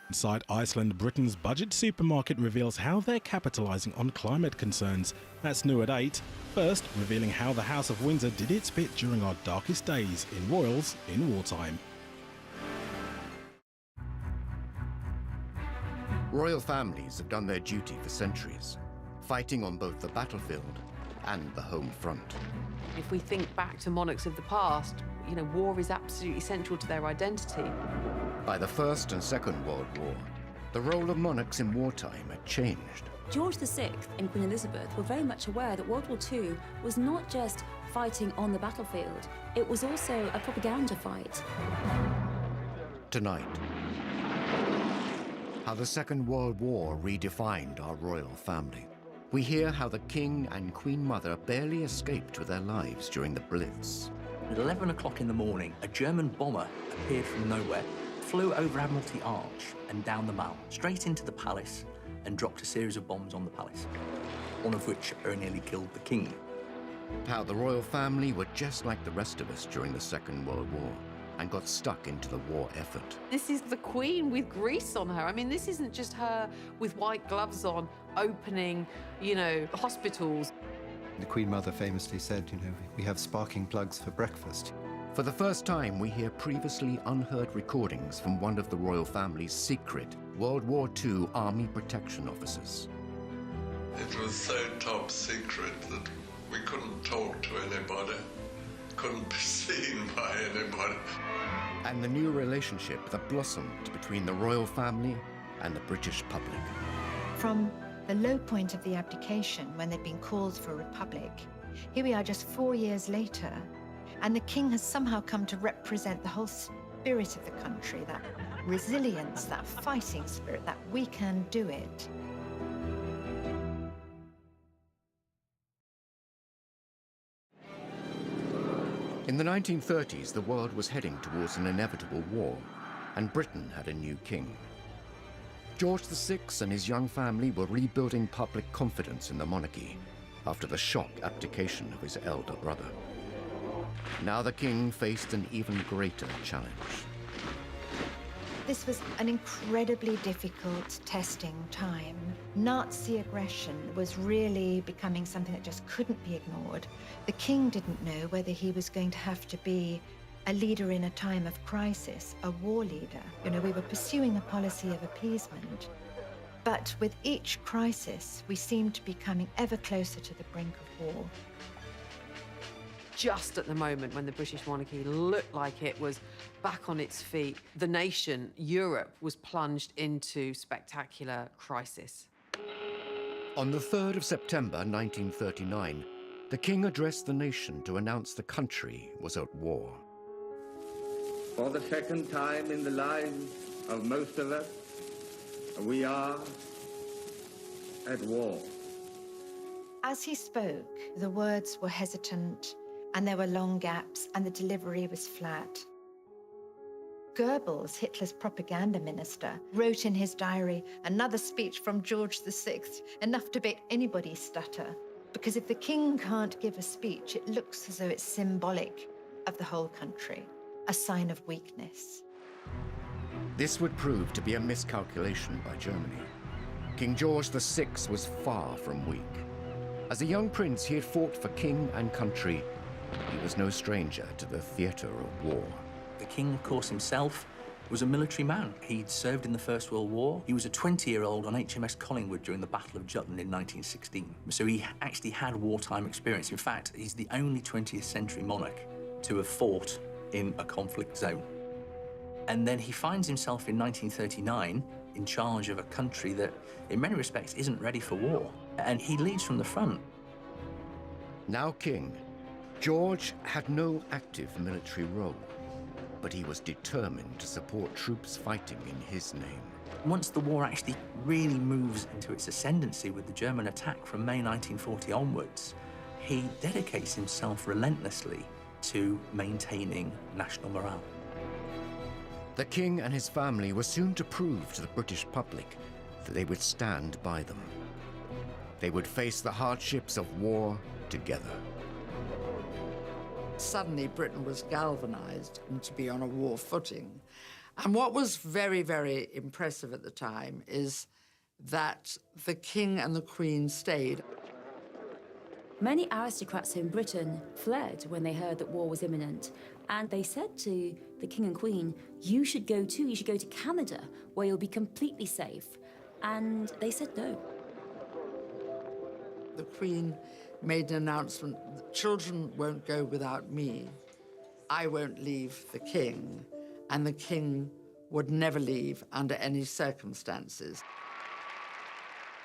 Inside Iceland, Britain's budget supermarket reveals how they're capitalising on climate concerns. That's new at 8. First, revealing how the House of Windsor did its bit during our darkest days in royals in wartime. Royal families have done their duty for centuries, fighting on both the battlefield and the home front. If we think back to monarchs of the past, war is absolutely central to their identity. By the First and Second World War, the role of monarchs in wartime had changed. George VI and Queen Elizabeth were very much aware that World War II was not just fighting on the battlefield, it was also a propaganda fight. Tonight, how the Second World War redefined our royal family. We hear how the King and Queen Mother barely escaped with their lives during the Blitz. At 11 o'clock in the morning, a German bomber appeared from nowhere, flew over Admiralty Arch and down the Mall, straight into the palace, and dropped a series of bombs on the palace, one of which very nearly killed the King. How the royal family were just like the rest of us during the Second World War and got stuck into the war effort. This is the Queen with grease on her. I mean, this isn't just her with white gloves on, opening, hospitals. The Queen Mother famously said, we have sparking plugs for breakfast. For the first time, we hear previously unheard recordings from one of the royal family's secret World War II Army protection officers. It was so top secret that we couldn't talk to anybody, couldn't be seen by anybody. And the new relationship that blossomed between the royal family and the British public. From the low point of the abdication, when they'd been called for a republic, here we are just 4 years later, and the King has somehow come to represent the whole spirit of the country, that resilience, that fighting spirit, that we can do it. In the 1930s, the world was heading towards an inevitable war, and Britain had a new king. George VI and his young family were rebuilding public confidence in the monarchy after the shock abdication of his elder brother. Now the king faced an even greater challenge. This was an incredibly difficult testing time. Nazi aggression was really becoming something that just couldn't be ignored. The king didn't know whether he was going to have to be a leader in a time of crisis, a war leader. We were pursuing a policy of appeasement. But with each crisis, we seemed to be coming ever closer to the brink of war. Just at the moment when the British monarchy looked like it was back on its feet, the nation, Europe, was plunged into spectacular crisis. On the 3rd of September 1939, the king addressed the nation to announce the country was at war. For the second time in the lives of most of us, we are at war. As he spoke, the words were hesitant, and there were long gaps, and the delivery was flat. Goebbels, Hitler's propaganda minister, wrote in his diary, "Another speech from George VI, enough to make anybody stutter." Because if the king can't give a speech, it looks as though it's symbolic of the whole country, a sign of weakness. This would prove to be a miscalculation by Germany. King George VI was far from weak. As a young prince, he had fought for king and country. He was no stranger to the theatre of war. The king, of course, himself was a military man. He'd served in the First World War. He was a 20-year-old on HMS Collingwood during the Battle of Jutland in 1916. So he actually had wartime experience. In fact, he's the only 20th century monarch to have fought in a conflict zone. And then he finds himself in 1939 in charge of a country that, in many respects, isn't ready for war. And he leads from the front. Now king, George had no active military role, but he was determined to support troops fighting in his name. Once the war actually really moves into its ascendancy with the German attack from May 1940 onwards, he dedicates himself relentlessly to maintaining national morale. The king and his family were soon to prove to the British public that they would stand by them. They would face the hardships of war together. Suddenly, Britain was galvanized to be on a war footing. And what was very, very impressive at the time is that the King and the Queen stayed. Many aristocrats in Britain fled when they heard that war was imminent, and they said to the King and Queen, you should go too, you should go to Canada, where you'll be completely safe. And they said no. The Queen made an announcement, children won't go without me. I won't leave the King, and the King would never leave under any circumstances.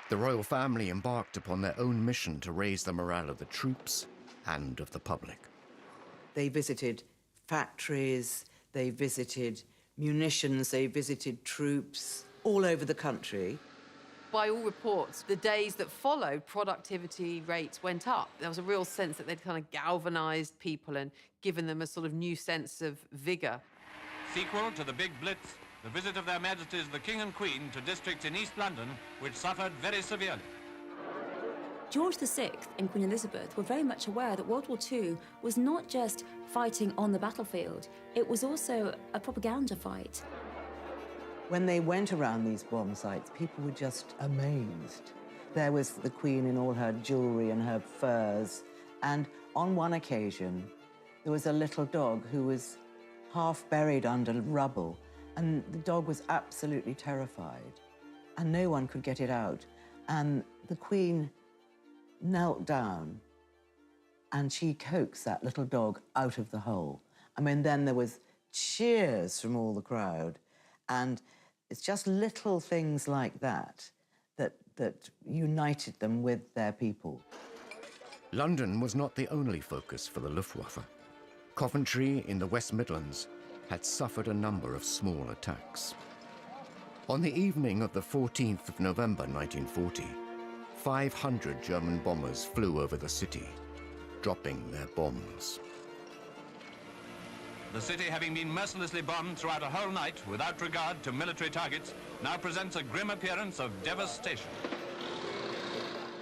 The royal family embarked upon their own mission to raise the morale of the troops and of the public. They visited factories, they visited munitions, they visited troops all over the country. By all reports, the days that followed, productivity rates went up. There was a real sense that they'd kind of galvanised people and given them a sort of new sense of vigour. Sequel to the Big Blitz, the visit of Their Majesties the King and Queen to districts in East London which suffered very severely. George VI and Queen Elizabeth were very much aware that World War II was not just fighting on the battlefield, it was also a propaganda fight. When they went around these bomb sites, people were just amazed. There was the Queen in all her jewellery and her furs, and on one occasion, there was a little dog who was half buried under rubble, and the dog was absolutely terrified, and no one could get it out. And the Queen knelt down, and she coaxed that little dog out of the hole. I mean, then there was cheers from all the crowd, and it's just little things like that that united them with their people. London was not the only focus for the Luftwaffe. Coventry in the West Midlands had suffered a number of small attacks. On the evening of the 14th of November 1940, 500 German bombers flew over the city, dropping their bombs. The city, having been mercilessly bombed throughout a whole night without regard to military targets, now presents a grim appearance of devastation.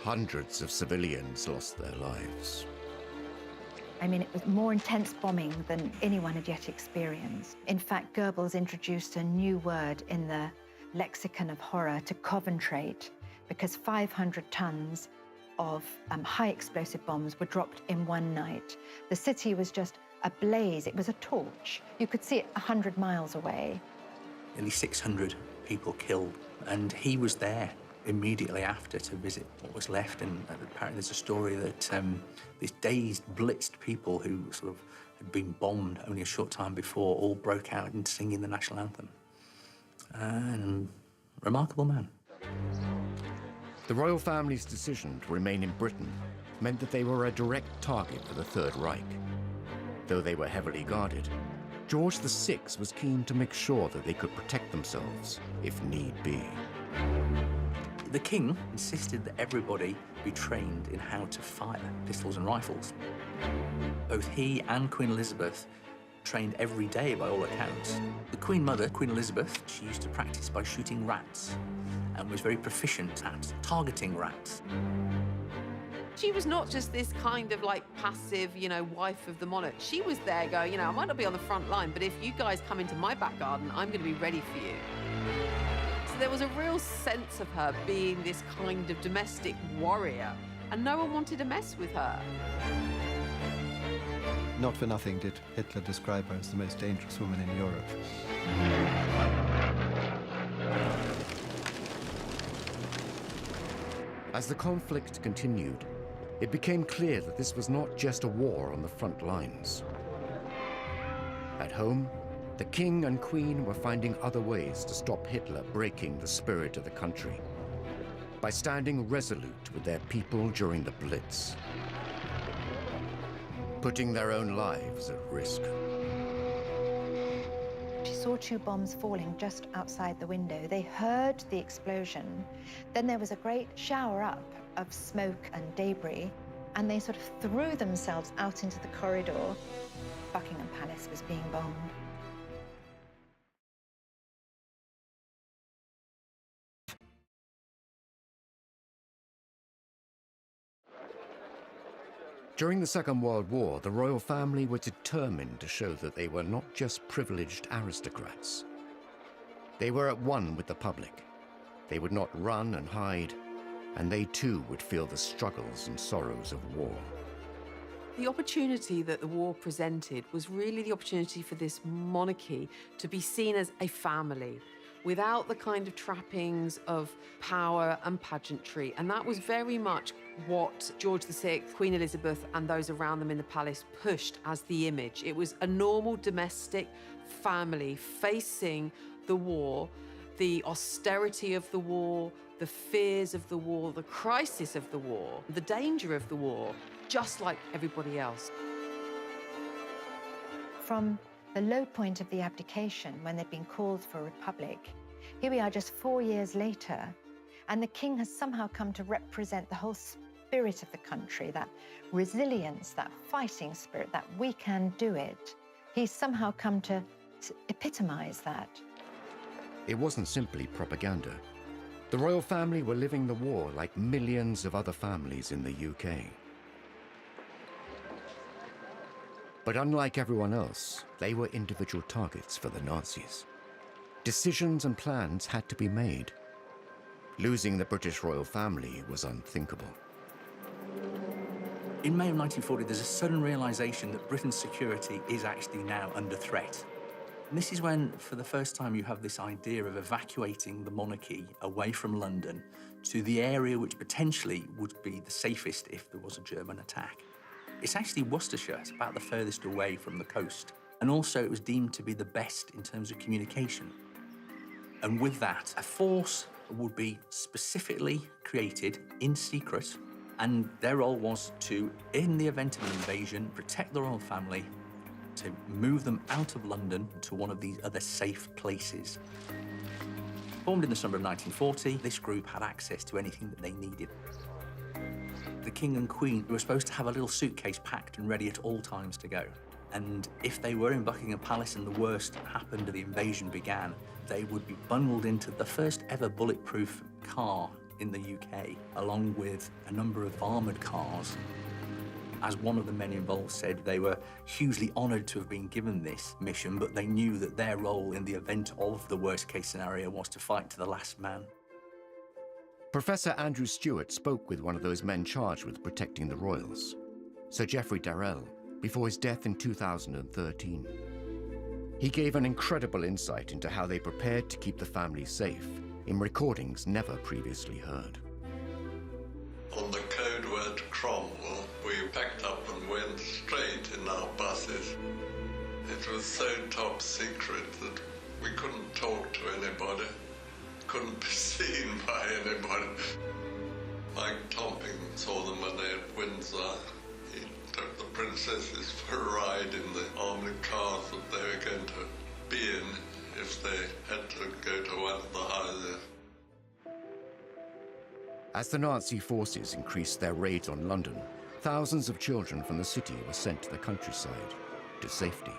Hundreds of civilians lost their lives. I mean, it was more intense bombing than anyone had yet experienced. In fact, Goebbels introduced a new word in the lexicon of horror to Coventrate, because 500 tons of high explosive bombs were dropped in one night. The city was just ablaze. It was a torch. You could see it 100 miles away. Nearly 600 people killed, and he was there immediately after to visit what was left. And apparently there's a story that these dazed, blitzed people who sort of had been bombed only a short time before all broke out into singing the national anthem. And remarkable man. The royal family's decision to remain in Britain meant that they were a direct target for the Third Reich. Though they were heavily guarded, George VI was keen to make sure that they could protect themselves, if need be. The King insisted that everybody be trained in how to fire pistols and rifles. Both he and Queen Elizabeth trained every day by all accounts. The Queen Mother, Queen Elizabeth, she used to practice by shooting rats and was very proficient at targeting rats. She was not just this kind of like passive, wife of the monarch. She was there going, I might not be on the front line, but if you guys come into my back garden, I'm going to be ready for you. So there was a real sense of her being this kind of domestic warrior, and no one wanted to mess with her. Not for nothing did Hitler describe her as the most dangerous woman in Europe. As the conflict continued, it became clear that this was not just a war on the front lines. At home, the King and Queen were finding other ways to stop Hitler breaking the spirit of the country by standing resolute with their people during the Blitz, putting their own lives at risk. She saw two bombs falling just outside the window. They heard the explosion. Then there was a great shower up of smoke and debris, and they sort of threw themselves out into the corridor. Buckingham Palace was being bombed. During the Second World War, the royal family were determined to show that they were not just privileged aristocrats, They were at one with the public. They would not run and hide, and they too would feel the struggles and sorrows of war. The opportunity that the war presented was really the opportunity for this monarchy to be seen as a family, without the kind of trappings of power and pageantry. And that was very much what George VI, Queen Elizabeth, and those around them in the palace pushed as the image. It was a normal domestic family facing the war, the austerity of the war, the fears of the war, the crisis of the war, the danger of the war, just like everybody else. From the low point of the abdication, when they'd been called for a republic, here we are just 4 years later, and the king has somehow come to represent the whole spirit of the country, that resilience, that fighting spirit, that we can do it. He's somehow come to epitomize that. It wasn't simply propaganda. The royal family were living the war like millions of other families in the UK. But unlike everyone else, they were individual targets for the Nazis. Decisions and plans had to be made. Losing the British royal family was unthinkable. In May of 1940, there's a sudden realization that Britain's security is actually now under threat. And this is when, for the first time, you have this idea of evacuating the monarchy away from London to the area which potentially would be the safest if there was a German attack. It's actually Worcestershire, it's about the furthest away from the coast. And also it was deemed to be the best in terms of communication. And with that, a force would be specifically created in secret, and their role was to, in the event of an invasion, protect the royal family, to move them out of London to one of these other safe places. Formed in the summer of 1940, this group had access to anything that they needed. The King and Queen were supposed to have a little suitcase packed and ready at all times to go. And if they were in Buckingham Palace and the worst happened, the invasion began, they would be bundled into the first ever bulletproof car in the UK, along with a number of armoured cars. As one of the men involved said, they were hugely honoured to have been given this mission, but they knew that their role in the event of the worst-case scenario was to fight to the last man. Professor Andrew Stewart spoke with one of those men charged with protecting the royals, Sir Geoffrey Darrell, before his death in 2013. He gave an incredible insight into how they prepared to keep the family safe in recordings never previously heard. On the code word Cromwell, we packed up and went straight in our buses. It was so top secret that we couldn't talk to anybody, couldn't be seen by anybody. Mike Tomping saw them when they were at Windsor. He took the princesses for a ride in the armoured cars that they were going to be in if they had to go to one of the houses. As the Nazi forces increased their raids on London, thousands of children from the city were sent to the countryside, to safety.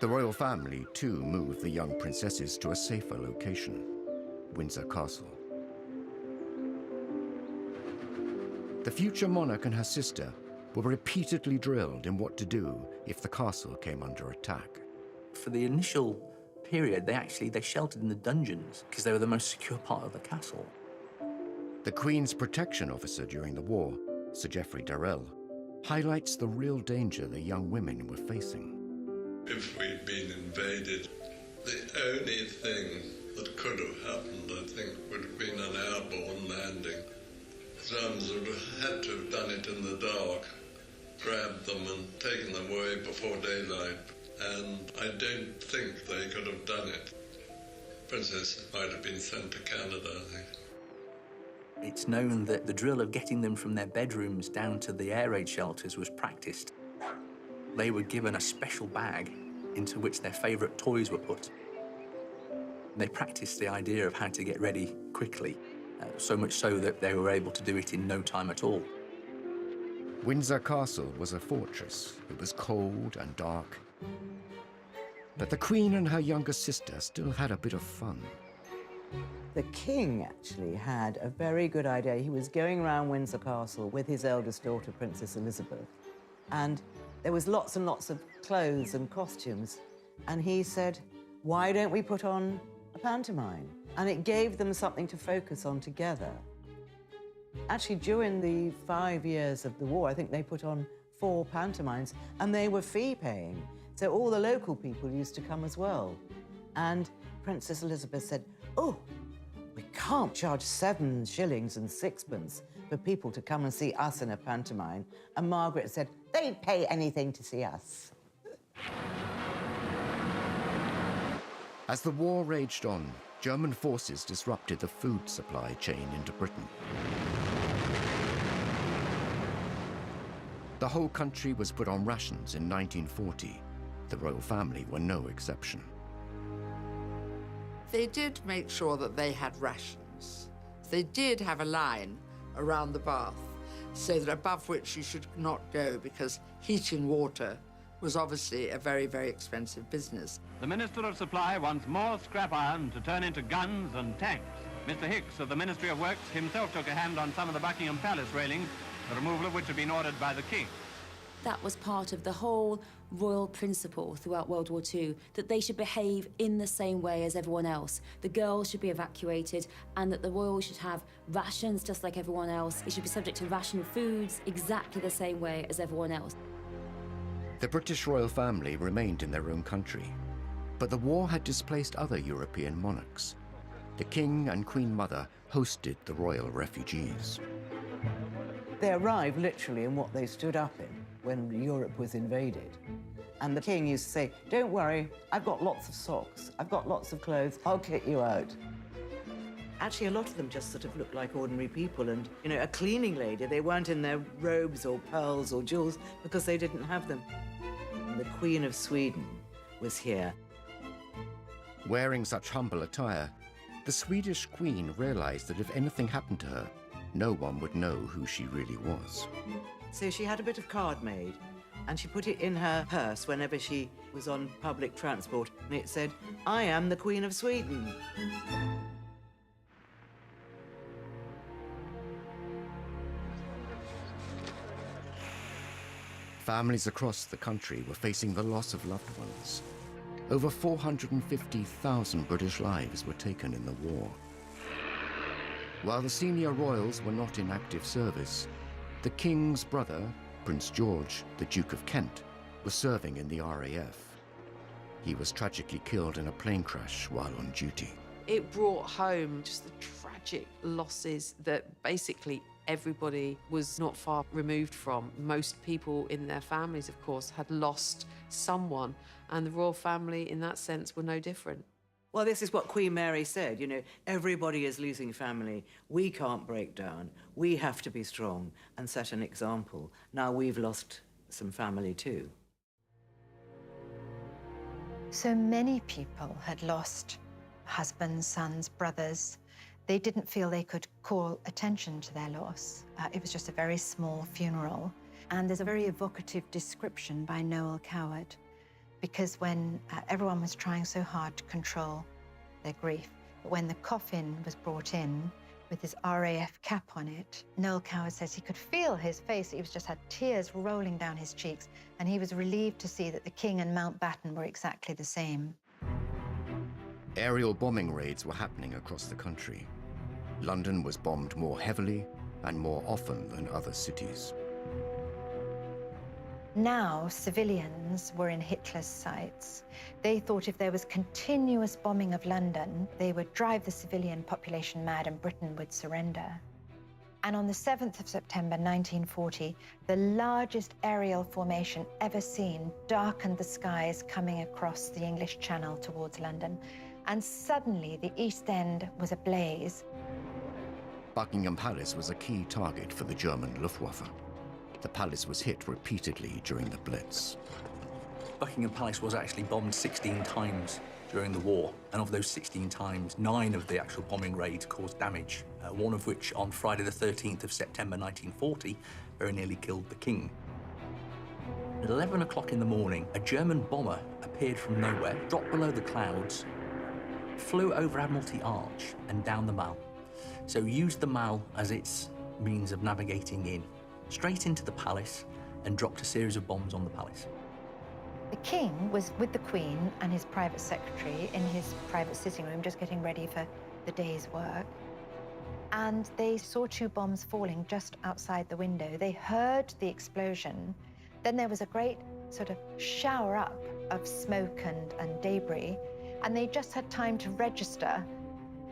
The royal family, too, moved the young princesses to a safer location, Windsor Castle. The future monarch and her sister were repeatedly drilled in what to do if the castle came under attack. For the initial period, they sheltered in the dungeons because they were the most secure part of the castle. The Queen's protection officer during the war, Sir Geoffrey Darrell, highlights the real danger the young women were facing. If we'd been invaded, the only thing that could have happened, I think, would have been an airborne landing. The Germans would have had to have done it in the dark, grabbed them and taken them away before daylight, and I don't think they could have done it. Princess might have been sent to Canada, I think. It's known that the drill of getting them from their bedrooms down to the air raid shelters was practiced. They were given a special bag into which their favourite toys were put. They practiced the idea of how to get ready quickly, so much so that they were able to do it in no time at all. Windsor Castle was a fortress. It was cold and dark. But the Queen and her younger sister still had a bit of fun. The king actually had a very good idea. He was going around Windsor Castle with his eldest daughter, Princess Elizabeth, and there was lots and lots of clothes and costumes. And he said, why don't we put on a pantomime? And it gave them something to focus on together. Actually, during the 5 years of the war, I think they put on 4 pantomimes, and they were fee-paying. So all the local people used to come as well. And Princess Elizabeth said, oh, we can't charge 7 shillings and 6pence for people to come and see us in a pantomime. And Margaret said, they'd pay anything to see us. As the war raged on, German forces disrupted the food supply chain into Britain. The whole country was put on rations in 1940. The royal family were no exception. They did make sure that they had rations. They did have a line around the bath, so that above which you should not go, because heating water was obviously a very, very expensive business. The Minister of Supply wants more scrap iron to turn into guns and tanks. Mr. Hicks of the Ministry of Works himself took a hand on some of the Buckingham Palace railings, the removal of which had been ordered by the King. That was part of the whole royal principle throughout World War II, that they should behave in the same way as everyone else. The girls should be evacuated, and that the royals should have rations just like everyone else. It should be subject to ration foods exactly the same way as everyone else. The British royal family remained in their own country, but the war had displaced other European monarchs. The King and Queen Mother hosted the royal refugees. They arrived literally in what they stood up in when Europe was invaded. And the King used to say, don't worry, I've got lots of socks, I've got lots of clothes, I'll kit you out. Actually, a lot of them just sort of looked like ordinary people, and, you know, a cleaning lady, they weren't in their robes or pearls or jewels because they didn't have them. And the Queen of Sweden was here. Wearing such humble attire, the Swedish Queen realized that if anything happened to her, no one would know who she really was. So she had a bit of card made, and she put it in her purse whenever she was on public transport, and it said, I am the Queen of Sweden. Families across the country were facing the loss of loved ones. Over 450,000 British lives were taken in the war. While the senior royals were not in active service, the King's brother, Prince George, the Duke of Kent, was serving in the RAF. He was tragically killed in a plane crash while on duty. It brought home just the tragic losses that basically everybody was not far removed from. Most people in their families, of course, had lost someone, and the royal family, in that sense, were no different. Well, this is what Queen Mary said, you know, everybody is losing family. We can't break down. We have to be strong and set an example. Now we've lost some family too. So many people had lost husbands, sons, brothers. They didn't feel they could call attention to their loss. It was just a very small funeral. And there's a very evocative description by Noel Coward, because when everyone was trying so hard to control their grief, but when the coffin was brought in with his RAF cap on it, Noel Coward says he could feel his face. He just had tears rolling down his cheeks, and he was relieved to see that the King and Mountbatten were exactly the same. Aerial bombing raids were happening across the country. London was bombed more heavily and more often than other cities. Now, civilians were in Hitler's sights. They thought if there was continuous bombing of London, they would drive the civilian population mad and Britain would surrender. And on the 7th of September 1940, the largest aerial formation ever seen darkened the skies coming across the English Channel towards London. And suddenly, the East End was ablaze. Buckingham Palace was a key target for the German Luftwaffe. The palace was hit repeatedly during the Blitz. Buckingham Palace was actually bombed 16 times during the war, and of those 16 times, 9 of the actual bombing raids caused damage, one of which on Friday the 13th of September 1940 very nearly killed the King. At 11 o'clock in the morning, a German bomber appeared from nowhere, dropped below the clouds, flew over Admiralty Arch and down the Mall. So used the Mall as its means of navigating in, straight into the palace, and dropped a series of bombs on the palace. The king was with the Queen and his private secretary in his private sitting room, just getting ready for the day's work. And they saw 2 bombs falling just outside the window. They heard the explosion. Then there was a great sort of shower up of smoke and debris. And they just had time to register,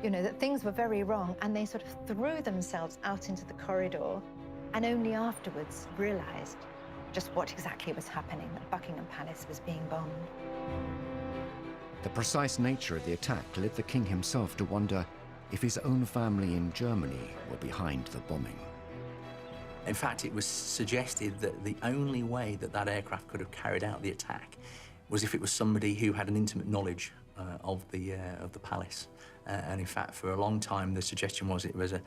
you know, that things were very wrong. And they sort of threw themselves out into the corridor and only afterwards realized just what exactly was happening, that Buckingham Palace was being bombed. The precise nature of the attack led the king himself to wonder if his own family in Germany were behind the bombing. In fact, it was suggested that the only way that that aircraft could have carried out the attack was if it was somebody who had an intimate knowledge of the palace. And in fact, for a long time, the suggestion was it was a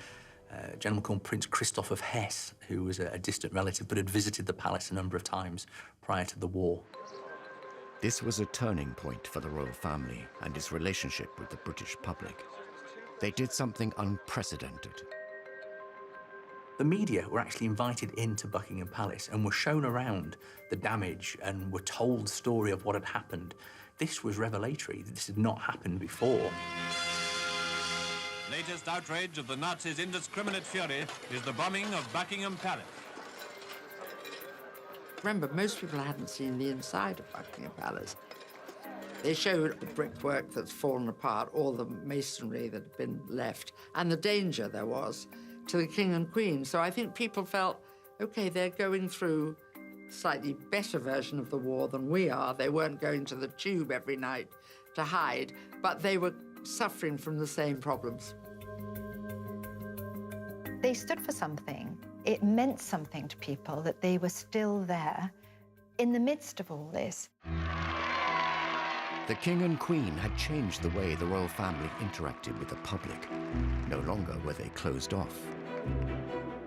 gentleman called Prince Christoph of Hesse, who was a distant relative but had visited the palace a number of times prior to the war. This was a turning point for the royal family and its relationship with the British public. They did something unprecedented. The media were actually invited into Buckingham Palace and were shown around the damage and were told the story of what had happened. This was revelatory. This had not happened before. Latest outrage of the Nazis' indiscriminate fury is the bombing of Buckingham Palace. Remember, most people hadn't seen the inside of Buckingham Palace. They showed the brickwork that's fallen apart, all the masonry that had been left, and the danger there was to the King and Queen. So I think people felt, OK, they're going through a slightly better version of the war than we are. They weren't going to the tube every night to hide, but they were suffering from the same problems. They stood for something. It meant something to people that they were still there in the midst of all this. The king and queen had changed the way the royal family interacted with the public. No longer were they closed off.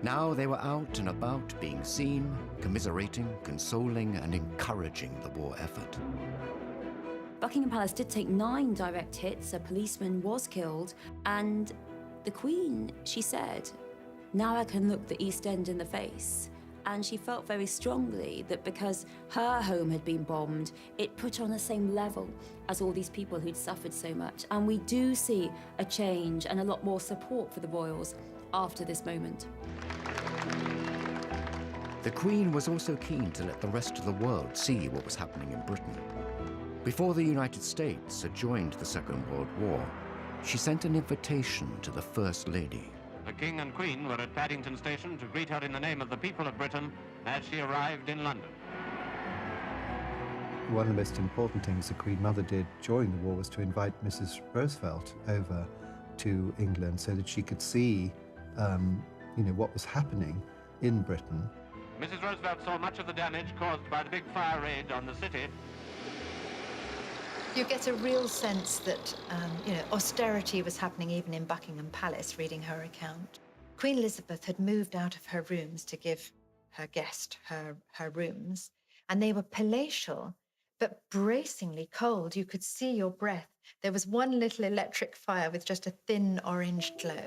Now they were out and about, being seen, commiserating, consoling, and encouraging the war effort. Buckingham Palace did take 9 direct hits, a policeman was killed, and the Queen, she said, "Now I can look the East End in the face." And she felt very strongly that because her home had been bombed, it put her on the same level as all these people who'd suffered so much. And we do see a change and a lot more support for the royals after this moment. The Queen was also keen to let the rest of the world see what was happening in Britain. Before the United States had joined the Second World War, she sent an invitation to the First Lady. The King and Queen were at Paddington Station to greet her in the name of the people of Britain as she arrived in London. One of the most important things the Queen Mother did during the war was to invite Mrs. Roosevelt over to England so that she could see, what was happening in Britain. Mrs. Roosevelt saw much of the damage caused by the big fire raid on the city. You get a real sense that, austerity was happening even in Buckingham Palace, reading her account. Queen Elizabeth had moved out of her rooms to give her guest her rooms, and they were palatial, but bracingly cold. You could see your breath. There was one little electric fire with just a thin orange glow.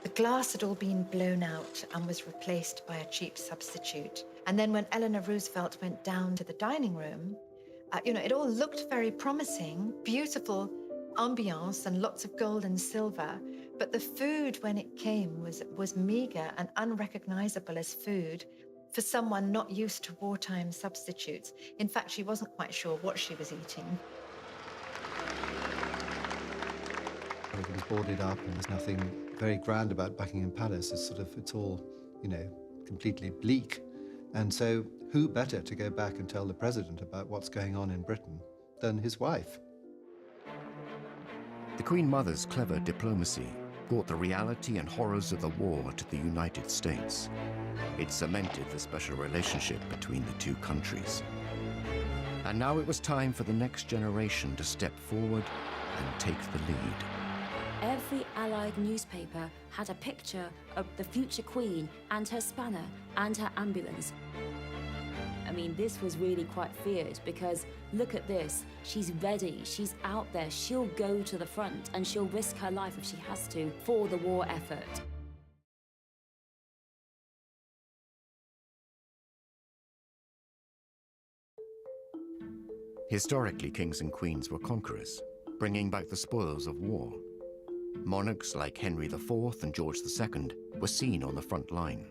The glass had all been blown out and was replaced by a cheap substitute. And then when Eleanor Roosevelt went down to the dining room, it all looked very promising, beautiful ambiance and lots of gold and silver. But the food, when it came, was meager and unrecognizable as food for someone not used to wartime substitutes. In fact, she wasn't quite sure what she was eating. It was boarded up, and there's nothing very grand about Buckingham Palace. It's all, completely bleak. And so who better to go back and tell the president about what's going on in Britain than his wife? The Queen Mother's clever diplomacy brought the reality and horrors of the war to the United States. It cemented the special relationship between the two countries. And now it was time for the next generation to step forward and take the lead. Every Allied newspaper had a picture of the future Queen and her spanner and her ambulance. I mean, this was really quite feared because look at this. She's ready, she's out there, she'll go to the front and she'll risk her life if she has to for the war effort. Historically, kings and queens were conquerors, bringing back the spoils of war. Monarchs like Henry IV and George II were seen on the front line.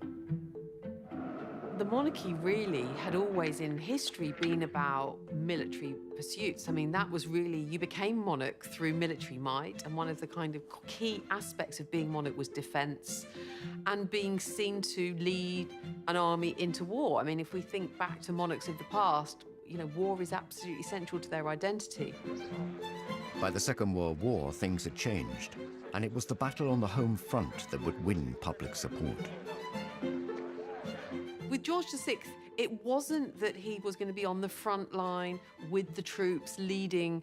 The monarchy really had always in history been about military pursuits. I mean, that was really, you became monarch through military might, and one of the kind of key aspects of being monarch was defense and being seen to lead an army into war. I mean, if we think back to monarchs of the past, you know, war is absolutely central to their identity. By the Second World War, things had changed, and it was the battle on the home front that would win public support. With George VI, it wasn't that he was going to be on the front line with the troops, leading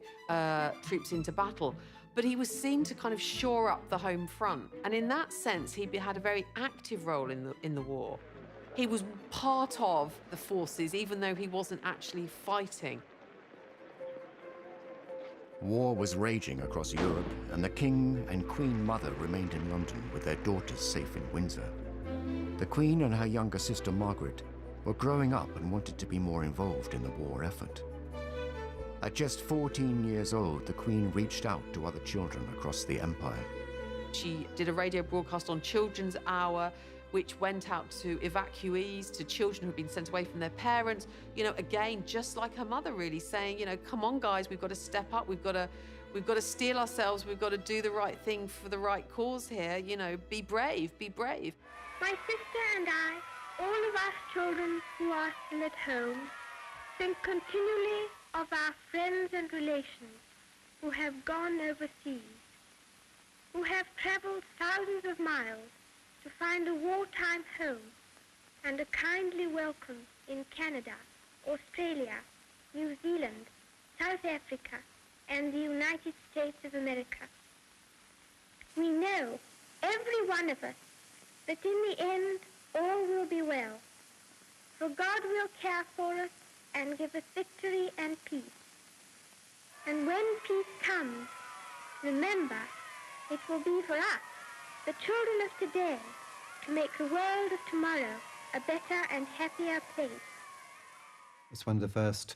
troops into battle, but he was seen to kind of shore up the home front. And in that sense, he had a very active role in the war. He was part of the forces, even though he wasn't actually fighting. War was raging across Europe, and the King and Queen Mother remained in London with their daughters safe in Windsor. The Queen and her younger sister Margaret were growing up and wanted to be more involved in the war effort. At just 14 years old, the Queen reached out to other children across the empire. She did a radio broadcast on Children's Hour, which went out to evacuees, to children who'd been sent away from their parents. You know, again, just like her mother, really saying, you know, come on, guys, we've got to step up. We've got to steel ourselves. We've got to do the right thing for the right cause here. You know, be brave, be brave. My sister and I, all of us children who are still at home, think continually of our friends and relations who have gone overseas, who have traveled thousands of miles to find a wartime home and a kindly welcome in Canada, Australia, New Zealand, South Africa, and the United States of America. We know, every one of us, that in the end all will be well, for God will care for us and give us victory and peace. And when peace comes, remember, it will be for us, the children of today, to make the world of tomorrow a better and happier place. It's one of the first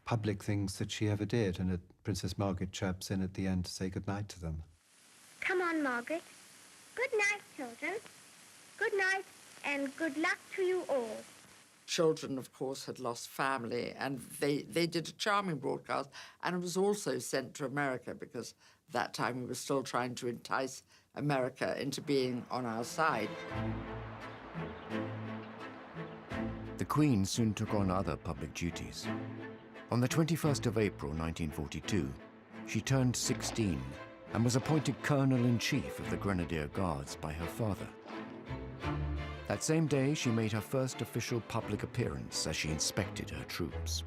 public things that she ever did, and Princess Margaret chirps in at the end to say goodnight to them. Come on, Margaret. Good night, children. Good night, and good luck to you all. Children, of course, had lost family, and they did a charming broadcast, and it was also sent to America, because that time we were still trying to entice America into being on our side. The Queen soon took on other public duties. On the 21st of April 1942, she turned 16 and was appointed Colonel-in-Chief of the Grenadier Guards by her father. That same day, she made her first official public appearance as she inspected her troops.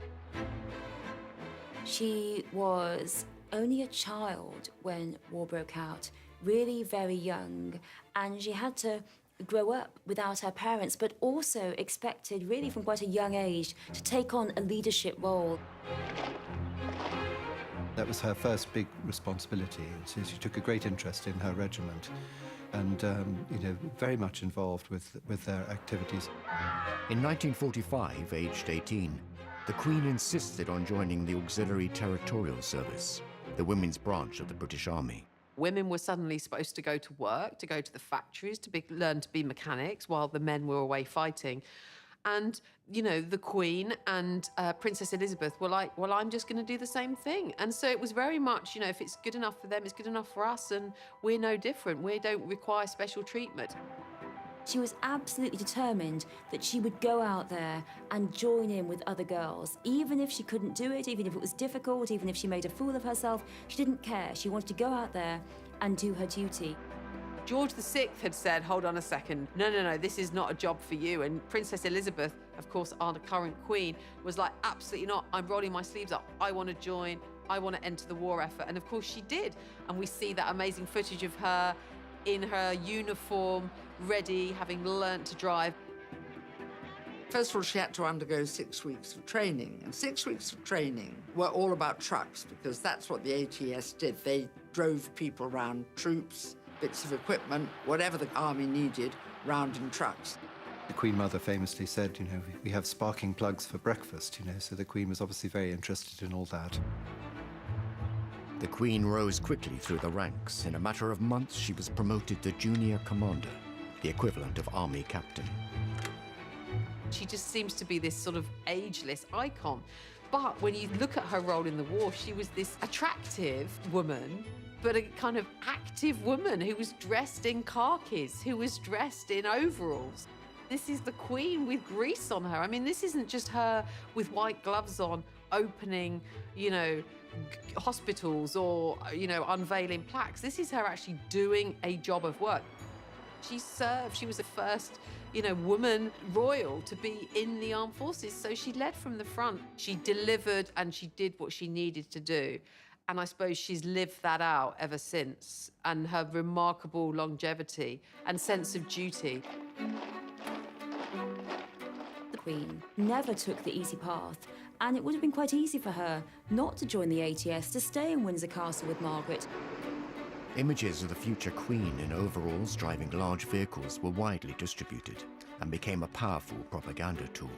She was only a child when war broke out, really very young, and she had to grow up without her parents, but also expected, really from quite a young age, to take on a leadership role. That was her first big responsibility, and so she took a great interest in her regiment and, you know, very much involved with their activities. In 1945, aged 18, the Queen insisted on joining the Auxiliary Territorial Service, the women's branch of the British Army. Women were suddenly supposed to go to work, to go to the factories, learn to be mechanics while the men were away fighting. And, you know, the Queen and Princess Elizabeth were like, well, I'm just going to do the same thing. And so it was very much, you know, if it's good enough for them, it's good enough for us, and we're no different. We don't require special treatment. She was absolutely determined that she would go out there and join in with other girls. Even if she couldn't do it, even if it was difficult, even if she made a fool of herself, she didn't care. She wanted to go out there and do her duty. George VI had said, hold on a second, no, this is not a job for you. And Princess Elizabeth, of course, our current queen, was like, absolutely not. I'm rolling my sleeves up. I want to join. I want to enter the war effort. And of course she did. And we see that amazing footage of her in her uniform, ready, having learnt to drive. First of all, she had to undergo 6 weeks of training, and 6 weeks of training were all about trucks, because that's what the ATS did. They drove people around, troops, bits of equipment, whatever the army needed, round in trucks. The Queen Mother famously said, you know, we have sparking plugs for breakfast, you know, so the Queen was obviously very interested in all that. The Queen rose quickly through the ranks. In a matter of months, she was promoted to junior commander, the equivalent of army captain. She just seems to be this sort of ageless icon. But when you look at her role in the war, she was this attractive woman, but a kind of active woman who was dressed in khakis, who was dressed in overalls. This is the Queen with grease on her. I mean, this isn't just her with white gloves on, opening, you know, hospitals or, you know, unveiling plaques. This is her actually doing a job of work. She served, she was the first, you know, woman royal to be in the armed forces. So she led from the front. She delivered and she did what she needed to do. And I suppose she's lived that out ever since. And her remarkable longevity and sense of duty. The Queen never took the easy path, and it would have been quite easy for her not to join the ATS, to stay in Windsor Castle with Margaret. Images of the future Queen in overalls driving large vehicles were widely distributed and became a powerful propaganda tool.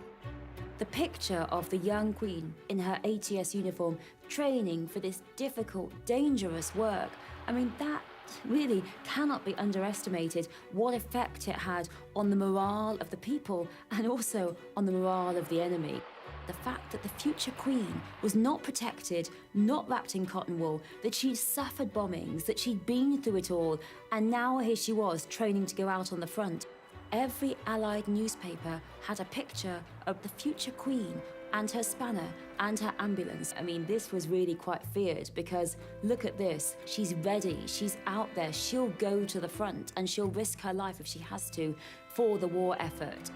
The picture of the young Queen in her ATS uniform training for this difficult, dangerous work, I mean, that really cannot be underestimated, what effect it had on the morale of the people and also on the morale of the enemy. The fact that the future Queen was not protected, not wrapped in cotton wool, that she'd suffered bombings, that she'd been through it all, and now here she was training to go out on the front. Every Allied newspaper had a picture of the future Queen and her spanner and her ambulance. I mean, this was really quite feared because look at this. She's ready, she's out there, she'll go to the front and she'll risk her life if she has to for the war effort.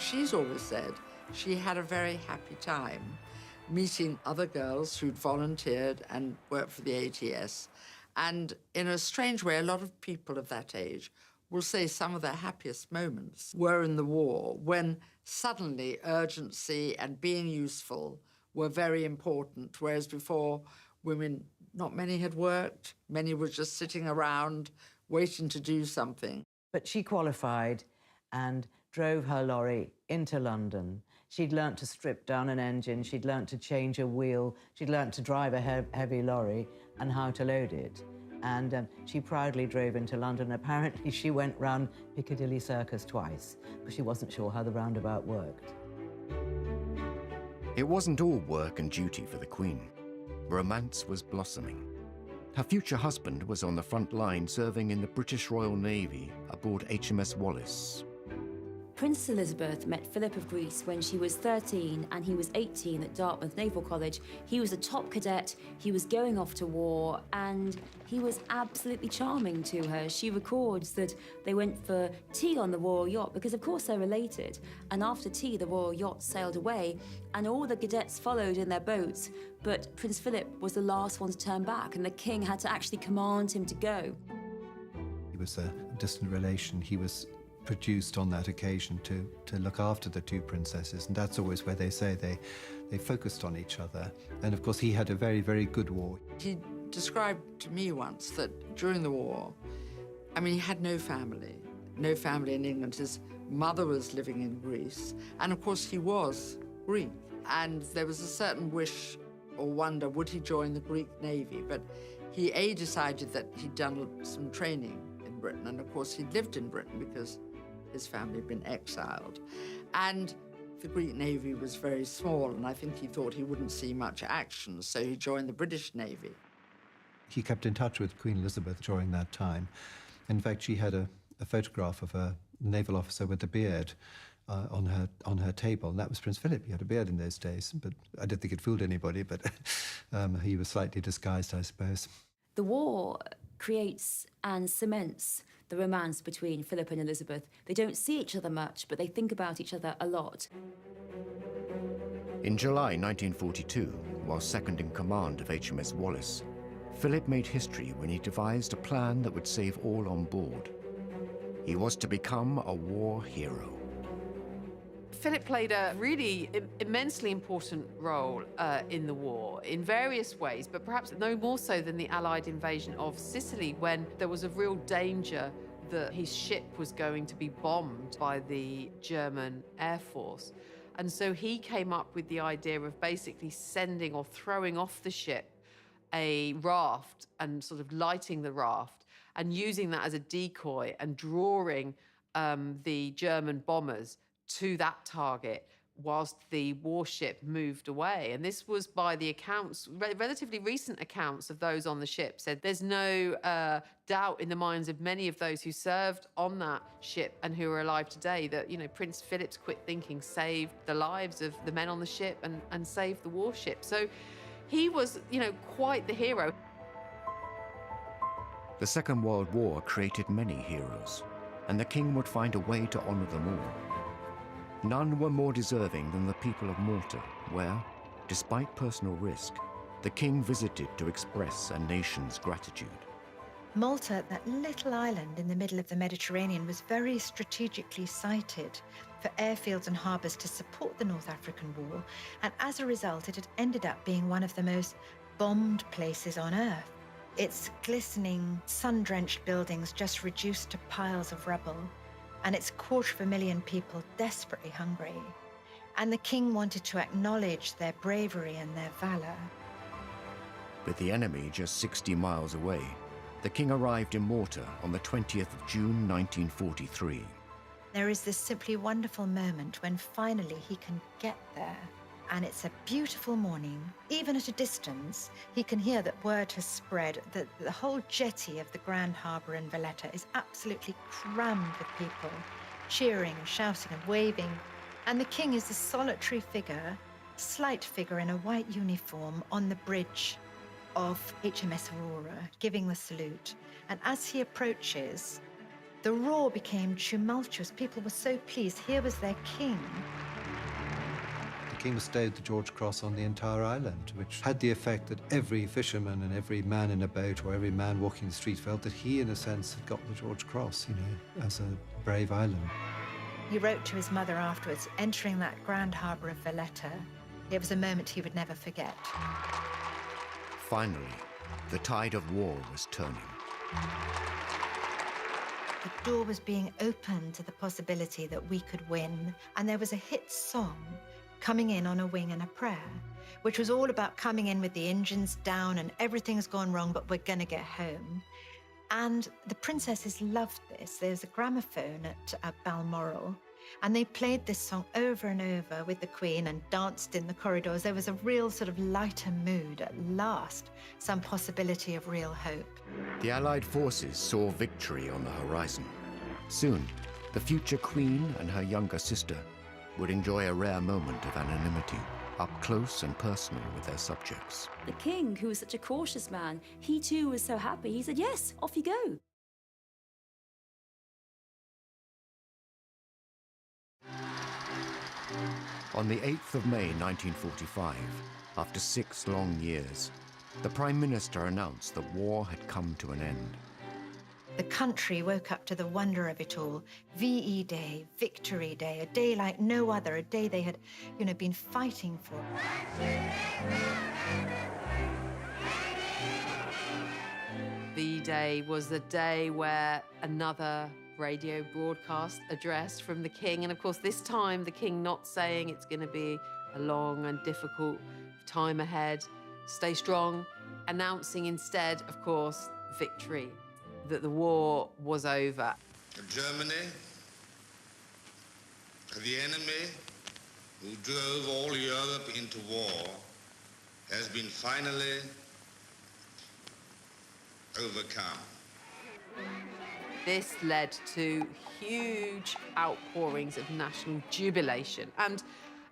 She's always said she had a very happy time meeting other girls who'd volunteered and worked for the ATS. And in a strange way, a lot of people of that age will say some of their happiest moments were in the war, when suddenly urgency and being useful were very important, whereas before women, not many had worked, many were just sitting around waiting to do something. But she qualified and drove her lorry into London. She'd learnt to strip down an engine, she'd learnt to change a wheel, she'd learnt to drive a heavy lorry and how to load it. And she proudly drove into London. Apparently, she went round Piccadilly Circus twice, but she wasn't sure how the roundabout worked. It wasn't all work and duty for the Queen. Romance was blossoming. Her future husband was on the front line serving in the British Royal Navy aboard HMS Wallace. Princess Elizabeth met Philip of Greece when she was 13 and he was 18 at Dartmouth Naval College. He was a top cadet, he was going off to war, and he was absolutely charming to her. She records that they went for tea on the royal yacht because, of course, they're related. And after tea, the royal yacht sailed away and all the cadets followed in their boats. But Prince Philip was the last one to turn back and the king had to actually command him to go. He was a distant relation. He was produced on that occasion to look after the two princesses, and that's always where they say they focused on each other. And of course he had a very, very good war. He described to me once that during the war, I mean, he had no family in England. His mother was living in Greece, and of course he was Greek. And there was a certain wish or wonder, would he join the Greek Navy? But he decided that he'd done some training in Britain, and of course he'd lived in Britain because his family had been exiled. And the Greek Navy was very small, and I think he thought he wouldn't see much action, so he joined the British Navy. He kept in touch with Queen Elizabeth during that time. In fact, she had a photograph of a naval officer with a beard on her table, and that was Prince Philip. He had a beard in those days, but I don't think it fooled anybody, but he was slightly disguised, I suppose. The war creates and cements the romance between Philip and Elizabeth. They don't see each other much, but they think about each other a lot. In July 1942, while second in command of HMS Wallace, Philip made history when he devised a plan that would save all on board. He was to become a war hero. Philip played a really immensely important role in the war in various ways, but perhaps no more so than the Allied invasion of Sicily, when there was a real danger that his ship was going to be bombed by the German Air Force. And so he came up with the idea of basically sending or throwing off the ship a raft and sort of lighting the raft and using that as a decoy and drawing the German bombers to that target whilst the warship moved away. And this was by the accounts, relatively recent accounts of those on the ship, said there's no doubt in the minds of many of those who served on that ship and who are alive today that, you know, Prince Philip's quick thinking saved the lives of the men on the ship and saved the warship. So he was, you know, quite the hero. The Second World War created many heroes, and the king would find a way to honor them all. None were more deserving than the people of Malta, where, despite personal risk, the king visited to express a nation's gratitude. Malta, that little island in the middle of the Mediterranean, was very strategically sited for airfields and harbours to support the North African War, and as a result, it had ended up being one of the most bombed places on earth. Its glistening, sun-drenched buildings just reduced to piles of rubble, and its 250,000 people desperately hungry. And the king wanted to acknowledge their bravery and their valor. With the enemy just 60 miles away, the king arrived in Malta on the 20th of June, 1943. There is this simply wonderful moment when finally he can get there. And it's a beautiful morning. Even at a distance, he can hear that word has spread that the whole jetty of the Grand Harbour in Valletta is absolutely crammed with people, cheering, shouting and waving. And the king is a solitary figure, slight figure in a white uniform on the bridge of HMS Aurora, giving the salute. And as he approaches, the roar became tumultuous. People were so pleased. Here was their king. The king bestowed the George Cross on the entire island, which had the effect that every fisherman and every man in a boat or every man walking the street felt that he, in a sense, had got the George Cross, you know, as a brave island. He wrote to his mother afterwards, entering that Grand Harbour of Valletta. It was a moment he would never forget. Finally, the tide of war was turning. The door was being opened to the possibility that we could win, and there was a hit song, Coming In on a Wing and a Prayer, which was all about coming in with the engines down and everything's gone wrong, but we're gonna get home. And the princesses loved this. There's a gramophone at Balmoral, and they played this song over and over with the Queen and danced in the corridors. There was a real sort of lighter mood at last, some possibility of real hope. The Allied forces saw victory on the horizon. Soon, the future Queen and her younger sister would enjoy a rare moment of anonymity, up close and personal with their subjects. The king, who was such a cautious man, he too was so happy. He said, yes, off you go. On the 8th of May 1945, after 6 long years, the Prime Minister announced that war had come to an end. The country woke up to the wonder of it all. VE Day, Victory Day, a day like no other, a day they had, been fighting for. VE Day was the day where another radio broadcast address from the king, and of course this time the king not saying it's going to be a long and difficult time ahead, stay strong, announcing instead, of course, victory, that the war was over. Germany, the enemy who drove all Europe into war, has been finally overcome. This led to huge outpourings of national jubilation and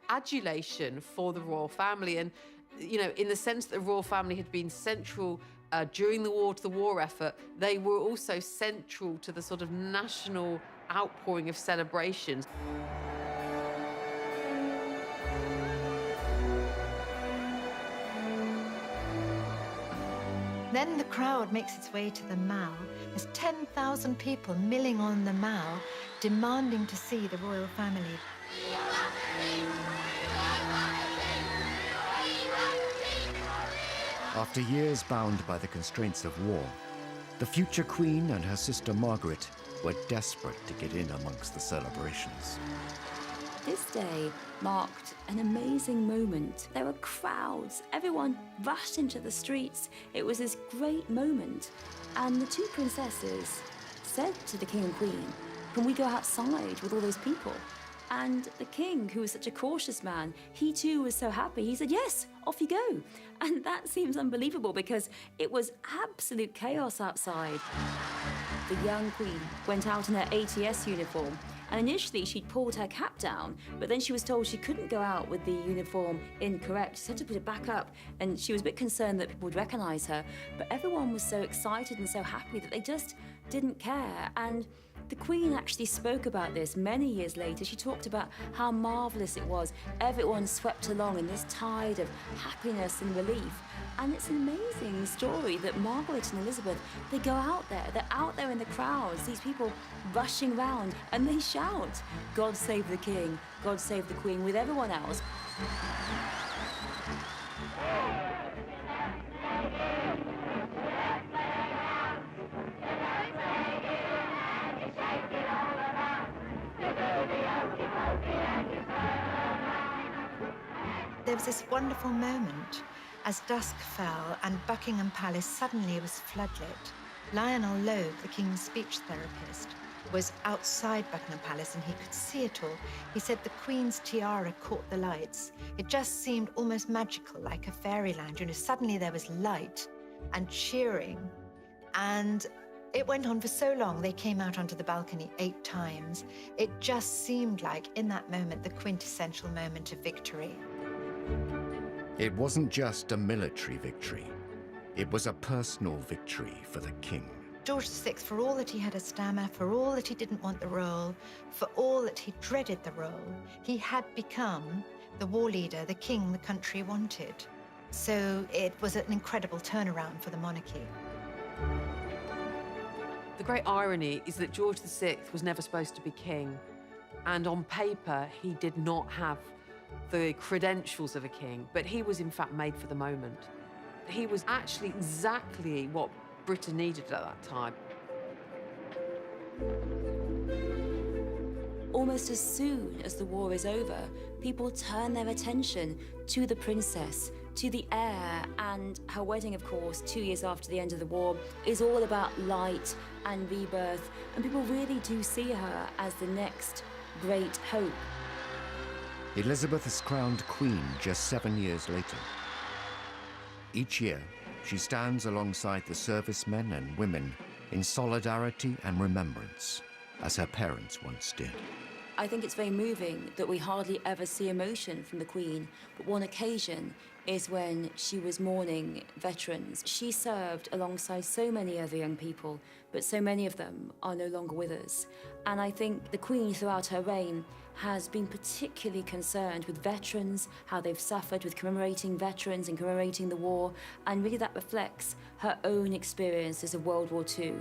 adulation for the royal family. And, in the sense that the royal family had been central during the war to the war effort, they were also central to the sort of national outpouring of celebrations. Then the crowd makes its way to the Mall. There's 10,000 people milling on the Mall, demanding to see the royal family. After years bound by the constraints of war, the future Queen and her sister Margaret were desperate to get in amongst the celebrations. This day marked an amazing moment. There were crowds. Everyone rushed into the streets. It was this great moment. And the two princesses said to the king and queen, "Can we go outside with all those people?" And the king, who was such a cautious man, he too was so happy. He said, "Yes, off you go." And that seems unbelievable because it was absolute chaos outside. The young queen went out in her ATS uniform, and initially she'd pulled her cap down, but then she was told she couldn't go out with the uniform incorrect. She had to put it back up, and she was a bit concerned that people would recognize her. But everyone was so excited and so happy that they just didn't care. And the Queen actually spoke about this many years later. She talked about how marvellous it was. Everyone swept along in this tide of happiness and relief. And it's an amazing story that Margaret and Elizabeth, they go out there. They're out there in the crowds, these people rushing round, and they shout, "God save the King, God save the Queen," with everyone else. There was this wonderful moment as dusk fell and Buckingham Palace suddenly was floodlit. Lionel Loeb, the King's speech therapist, was outside Buckingham Palace and he could see it all. He said the Queen's tiara caught the lights. It just seemed almost magical, like a fairyland. You know, suddenly there was light and cheering. And it went on for so long. They came out onto the balcony 8 times. It just seemed like, in that moment, the quintessential moment of victory. It wasn't just a military victory. It was a personal victory for the king. George VI, for all that he had a stammer, for all that he didn't want the role, for all that he dreaded the role, he had become the war leader, the king the country wanted. So it was an incredible turnaround for the monarchy. The great irony is that George VI was never supposed to be king, and on paper he did not have the credentials of a king, but he was in fact made for the moment. He was actually exactly what Britain needed at that time. Almost as soon as the war is over, people turn their attention to the princess, to the heir, and her wedding, of course, 2 years after the end of the war, is all about light and rebirth, and people really do see her as the next great hope. Elizabeth is crowned queen just 7 years later. Each year, she stands alongside the servicemen and women in solidarity and remembrance, as her parents once did. I think it's very moving that we hardly ever see emotion from the Queen, but one occasion is when she was mourning veterans. She served alongside so many other young people, but so many of them are no longer with us. And I think the Queen, throughout her reign, has been particularly concerned with veterans, how they've suffered, with commemorating veterans and commemorating the war, and really that reflects her own experiences of World War II.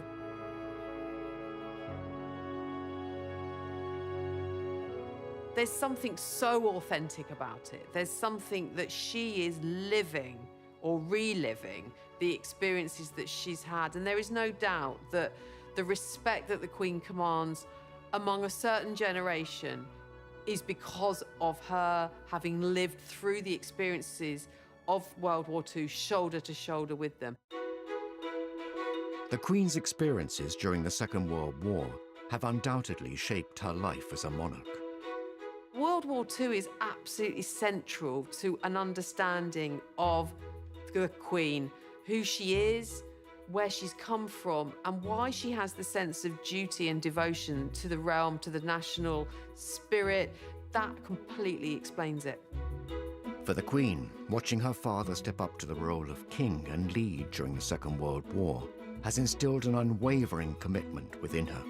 There's something so authentic about it. There's something that she is living or reliving the experiences that she's had. And there is no doubt that the respect that the Queen commands among a certain generation is because of her having lived through the experiences of World War II shoulder to shoulder with them. The Queen's experiences during the Second World War have undoubtedly shaped her life as a monarch. World War II is absolutely central to an understanding of the Queen, who she is, where she's come from, and why she has the sense of duty and devotion to the realm, to the national spirit. That completely explains it. For the Queen, watching her father step up to the role of king and lead during the Second World War has instilled an unwavering commitment within her.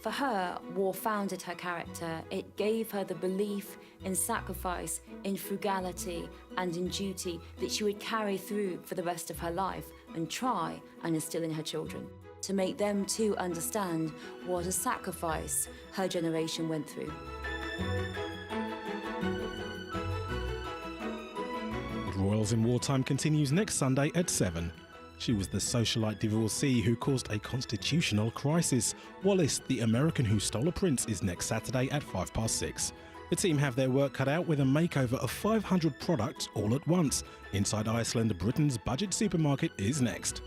For her, war founded her character. It gave her the belief in sacrifice, in frugality, and in duty that she would carry through for the rest of her life and try and instill in her children, to make them too understand what a sacrifice her generation went through. Royals in Wartime continues next Sunday at 7. She was the socialite divorcee who caused a constitutional crisis. Wallace, the American who stole a prince, is next Saturday at 6:05. The team have their work cut out with a makeover of 500 products all at once. Inside Iceland, Britain's budget supermarket is next.